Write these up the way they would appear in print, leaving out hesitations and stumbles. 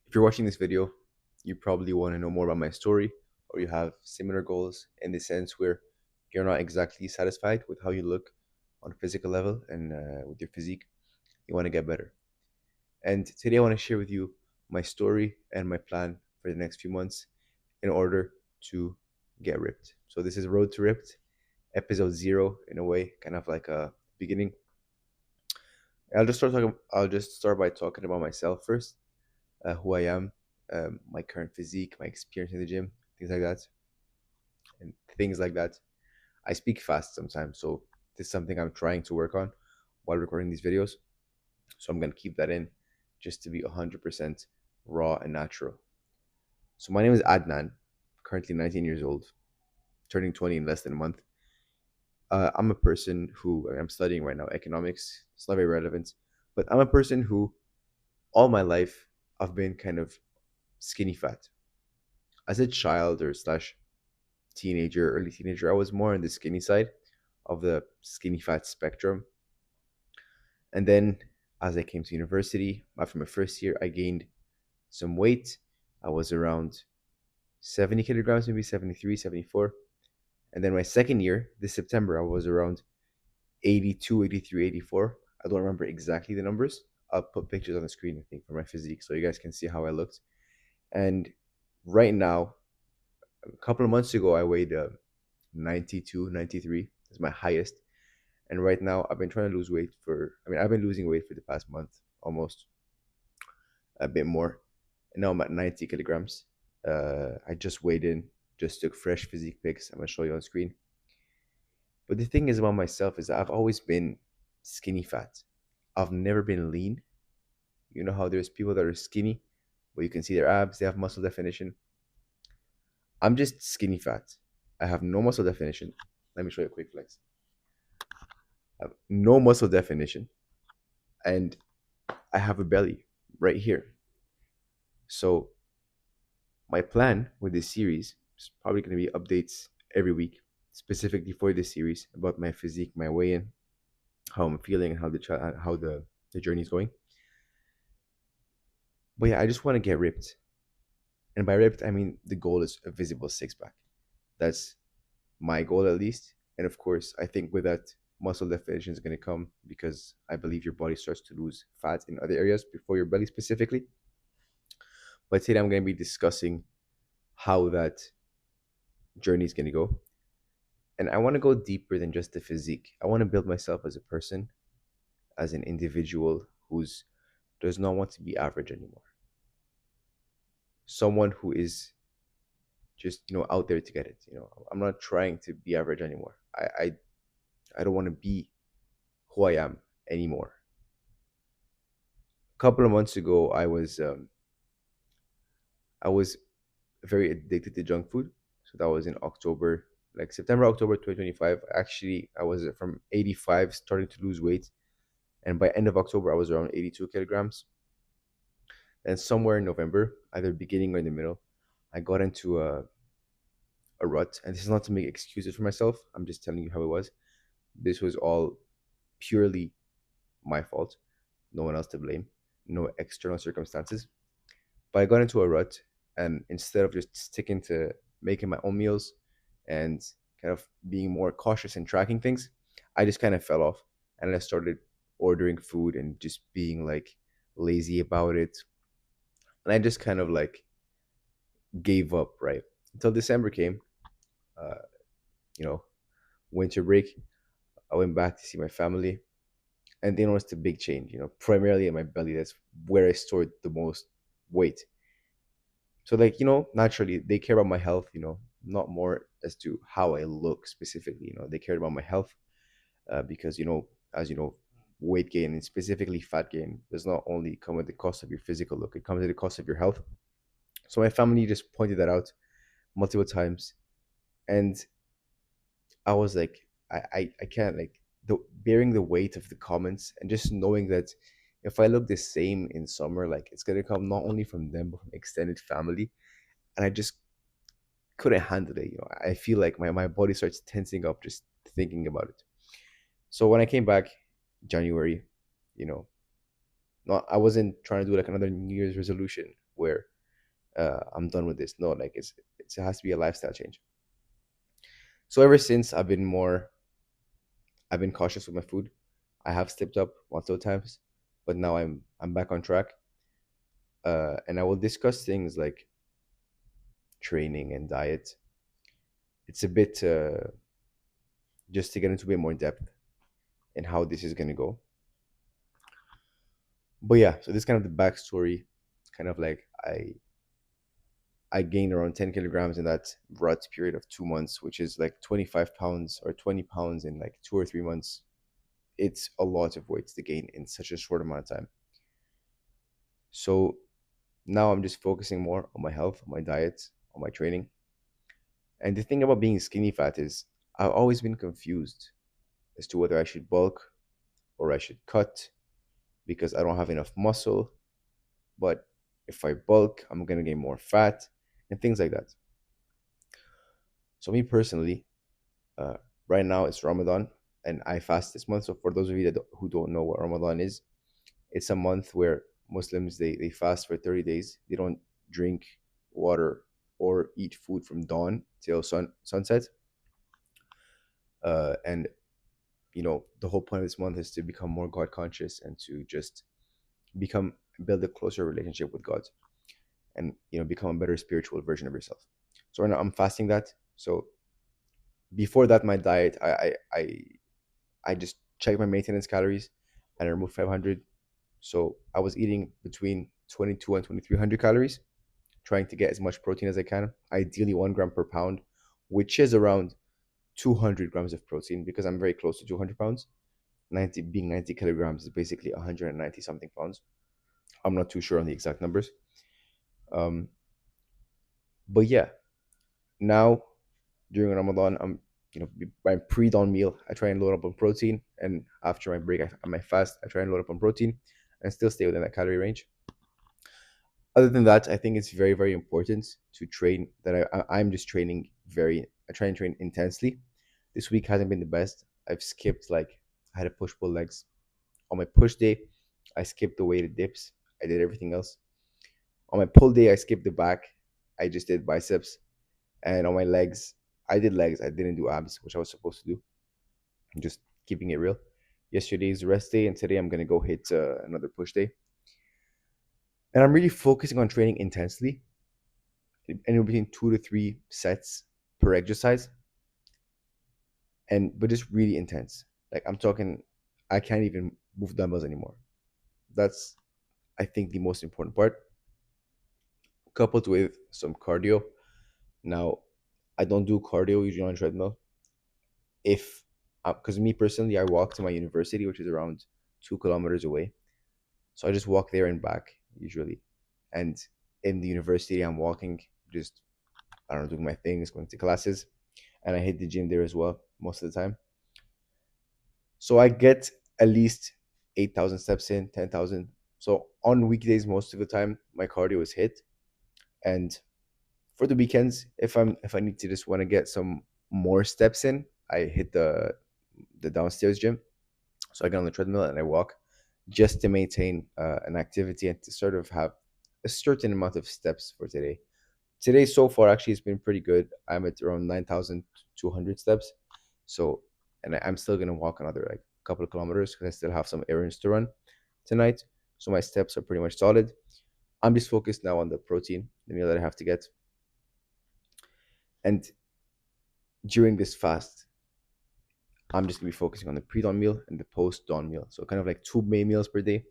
If you're watching this video, you probably want to know more about my story, or you have similar goals in the sense where you're not exactly satisfied with how you look on a physical level and with your physique. You want to get better. And today I want to share with you my story and my plan for the next few months in order to get ripped. So this is Road to Ripped, episode 0 in a way, kind of like a beginning. I'll just start by talking about myself first, who I am, my current physique, my experience in the gym, things like that, and things like that. I speak fast sometimes, so this is something I'm trying to work on while recording these videos. So I'm gonna keep that in, just to be 100% raw and natural. So my name is Adnan, currently 19 years old, turning 20 in less than a month. I'm a person who I'm studying right now economics. It's not very relevant, but I'm a person who all my life I've been kind of skinny fat. As a child or slash teenager, early teenager, I was more on the skinny side of the skinny fat spectrum. And then as I came to university, after my first year, I gained some weight. I was around 70 kilograms, maybe 73, 74. And then my second year, this September, I was around 82, 83, 84. I don't remember exactly the numbers. I'll put pictures on the screen, I think, for my physique so you guys can see how I looked. And right now, a couple of months ago, I weighed 92, 93. That's my highest. And right now, I've been trying to lose weight I've been losing weight for the past month, almost a bit more. And now I'm at 90 kilograms. I just weighed in, just took fresh physique pics. I'm going to show you on screen. But the thing is about myself is that I've always been skinny fat. I've never been lean. You know how there's people that are skinny, but you can see their abs, they have muscle definition. I'm just skinny fat. I have no muscle definition. Let me show you a quick flex. I have no muscle definition, and I have a belly right here. So my plan with this series is probably going to be updates every week, specifically for this series about my physique, my weigh-in, how I'm feeling, and how the journey is going. But yeah, I just want to get ripped, and by ripped I mean the goal is a visible six pack. That's my goal at least. And of course, I think with that, muscle definition is going to come because I believe your body starts to lose fat in other areas before your belly specifically. But today I'm going to be discussing how that journey is going to go. And I want to go deeper than just the physique. I want to build myself as a person, as an individual who's does not want to be average anymore. Someone who is just out there to get it. I'm not trying to be average anymore. I don't want to be who I am anymore. A couple of months ago, I was very addicted to junk food. So that was in October, like September, October 2025. Actually, I was from 85, starting to lose weight, and by end of October, I was around 82 kilograms. And somewhere in November, either beginning or in the middle, I got into a rut. And this is not to make excuses for myself. I'm just telling you how it was. This was all purely my fault. No one else to blame. No external circumstances. But I got into a rut, and instead of just sticking to making my own meals and kind of being more cautious and tracking things, I just kind of fell off, and I started ordering food and just being like lazy about it. And I just kind of like gave up, right? Until December came, uh, you know, winter break. I went back to see my family, and they noticed a big change, primarily in my belly. That's where I stored the most weight. So like, naturally they care about my health, not more as to how I look specifically. They cared about my health, because as you know, weight gain and specifically fat gain does not only come at the cost of your physical look, it comes at the cost of your health. So my family just pointed that out multiple times, and I was like, I can't, like, bearing the weight of the comments and just knowing that if I look the same in summer, like it's gonna come not only from them but from extended family. And I just couldn't handle it. I feel like my body starts tensing up just thinking about it. So when I came back January, you know, Not I wasn't trying to do like another New Year's resolution where I'm done with this. No, like it has to be a lifestyle change. So ever since I've been cautious with my food. I have slipped up once or times, but now I'm back on track. And I will discuss things like training and diet. It's a bit just to get into a bit more depth in how this is gonna go. But yeah, so this is kind of the backstory. Kind of like I gained around 10 kilograms in that rut period of 2 months, which is like 25 pounds or 20 pounds in like 2 or 3 months. It's a lot of weight to gain in such a short amount of time. So now I'm just focusing more on my health, on my diet, on my training. And the thing about being skinny fat is I've always been confused as to whether I should bulk or I should cut because I don't have enough muscle. But if I bulk, I'm gonna gain more fat and things like that. So me personally, uh, right now it's Ramadan and I fast this month. So for those of you who don't know what Ramadan is, it's a month where Muslims they fast for 30 days. They don't drink water or eat food from dawn till sunset. And the whole point of this month is to become more God conscious and to just become build a closer relationship with God and become a better spiritual version of yourself. So right now I'm fasting that. So before that, my diet, I just checked my maintenance calories and I removed 500. So I was eating between 22 and 2300 calories, trying to get as much protein as I can. Ideally, 1 gram per pound, which is around 200 grams of protein because I'm very close to 200 pounds. 90 being 90 kilograms is basically 190 something pounds. I'm not too sure on the exact numbers. Um, but yeah, now during Ramadan, my pre-dawn meal, I try and load up on protein, and after my break, my fast, I try and load up on protein, and still stay within that calorie range. Other than that, I think it's very, very important to train. I'm just training I try and train intensely. This week hasn't been the best. I've skipped like I had a push pull legs on my push day. I skipped the weighted dips. I did everything else. On my pull day, I skipped the back. I just did biceps. And on my legs, I did legs. I didn't do abs, which I was supposed to do. I'm just keeping it real. Yesterday's rest day, and today I'm gonna go hit another push day. And I'm really focusing on training intensely, anywhere between 2 to 3 sets per exercise, and but just really intense. Like I'm talking, I can't even move dumbbells anymore. That's I think the most important part, coupled with some cardio. Now, I don't do cardio usually on a treadmill. If Because me personally, I walk to my university, which is around 2 kilometers away. So I just walk there and back usually. And in the university, I'm walking, just I don't know, doing my things, going to classes, and I hit the gym there as well most of the time. So I get at least 8,000 steps in, 10,000. So on weekdays, most of the time, my cardio is hit. And for the weekends, if I need to just want to get some more steps in, I hit the downstairs gym. So I get on the treadmill and I walk just to maintain an activity and to sort of have a certain amount of steps for today. Today so far actually has been pretty good. I'm at around 9,200 steps. So I'm still gonna walk another like couple of kilometers because I still have some errands to run tonight. So my steps are pretty much solid. I'm just focused now on the protein, the meal that I have to get. And during this fast, I'm just gonna be focusing on the pre-dawn meal and the post-dawn meal. So kind of like two main meals per day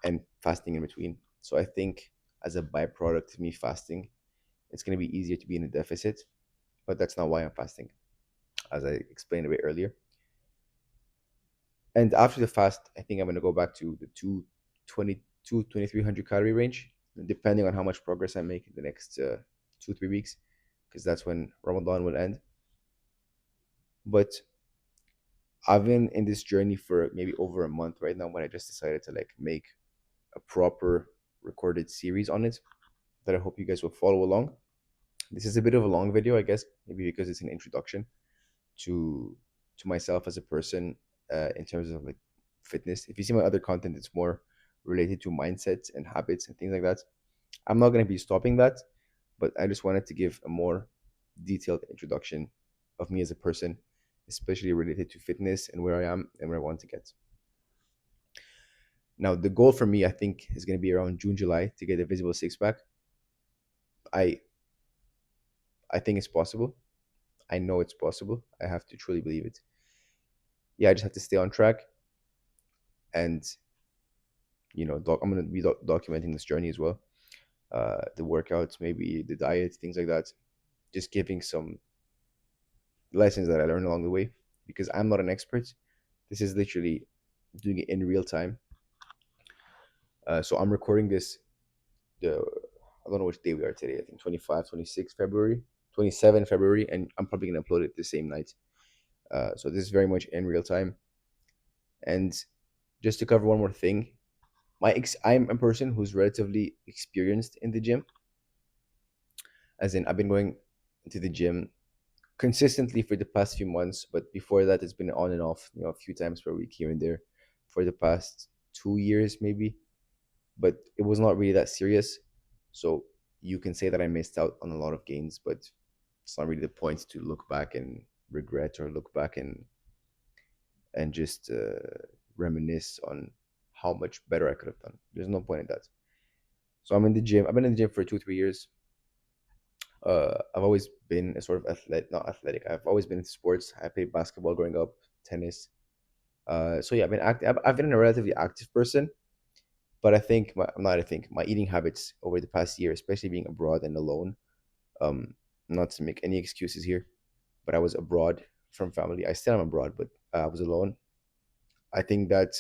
and fasting in between. So I think as a byproduct of me fasting, it's gonna be easier to be in a deficit, but that's not why I'm fasting, as I explained a bit earlier. And after the fast, I think I'm gonna go back to the 2300 calorie range, depending on how much progress I make in the next 2 3 weeks, because that's when Ramadan will end. But I've been in this journey for maybe over a month right now when I just decided to like make a proper recorded series on it that I hope you guys will follow along. This is a bit of a long video, I guess, maybe because it's an introduction to myself as a person in terms of like fitness. If you see my other content, it's more related to mindsets and habits and things like that. I'm not going to be stopping that, but I just wanted to give a more detailed introduction of me as a person, especially related to fitness and where I am and where I want to get. Now, the goal for me, I think, is going to be around June, July to get a visible six pack. I I think it's possible. I know it's possible. I have to truly believe it. Yeah, I just have to stay on track, and I'm going to be documenting this journey as well. The workouts, maybe the diet, things like that. Just giving some lessons that I learned along the way, because I'm not an expert. This is literally doing it in real time. So I'm recording this. The I don't know which day we are today. I think 25, 26 February, 27 February, and I'm probably gonna upload it the same night. So this is very much in real time. And just to cover one more thing, I'm a person who's relatively experienced in the gym. As in, I've been going to the gym consistently for the past few months, but before that, it's been on and off. A few times per week here and there, for the past 2 years maybe. But it was not really that serious. So you can say that I missed out on a lot of gains, but it's not really the point to look back and regret, or look back and just reminisce on how much better I could have done. There's no point in that. So I'm in the gym. I've been in the gym for 2, 3 years. I've always been a sort of not athletic. I've always been into sports. I played basketball growing up, tennis. So yeah, I've been active. I've been a relatively active person, but I'm not. I think my eating habits over the past year, especially being abroad and alone, um, not to make any excuses here, but I was abroad from family. I still am abroad, but I was alone. I think that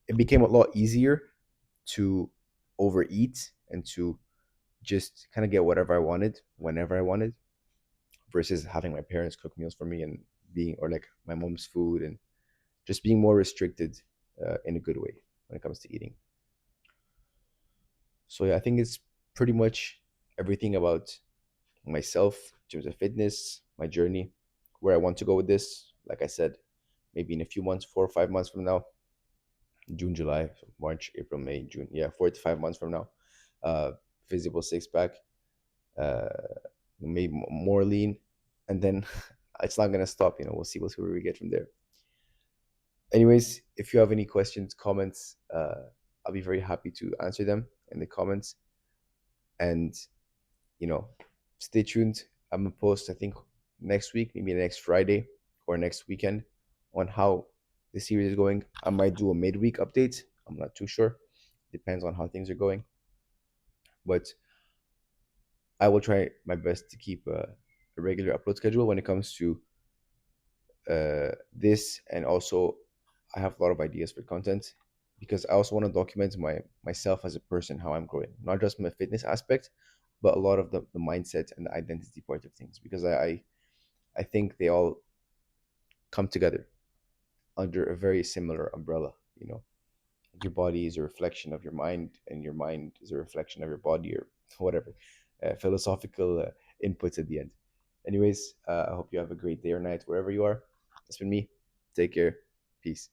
it became a lot easier to overeat and to just kind of get whatever I wanted whenever I wanted, versus having my parents cook meals for me and being, or like my mom's food, and just being more restricted in a good way when it comes to eating. So yeah, I think it's pretty much everything about myself in terms of fitness, my journey, where I want to go with this. Like I said, maybe in a few months, 4 or 5 months from now, June, July, March, April, May, June. Yeah, 4 to 5 months from now, uh, visible six pack, uh, maybe more lean, and then it's not gonna stop. We'll see where we get from there. Anyways, if you have any questions, comments, I'll be very happy to answer them in the comments. And you know, stay tuned. I'm gonna post, I think, next week, maybe next Friday or next weekend, on how the series is going. I might do a midweek update. I'm not too sure. Depends on how things are going. But I will try my best to keep a regular upload schedule when it comes to this, and also I have a lot of ideas for content, because I also want to document myself as a person, how I'm growing, not just my fitness aspect, but a lot of the mindset and the identity part of things, because I think they all come together under a very similar umbrella. Your body is a reflection of your mind, and your mind is a reflection of your body, or whatever philosophical inputs at the end. Anyways, I hope you have a great day or night wherever you are. It's been me. Take care. Peace.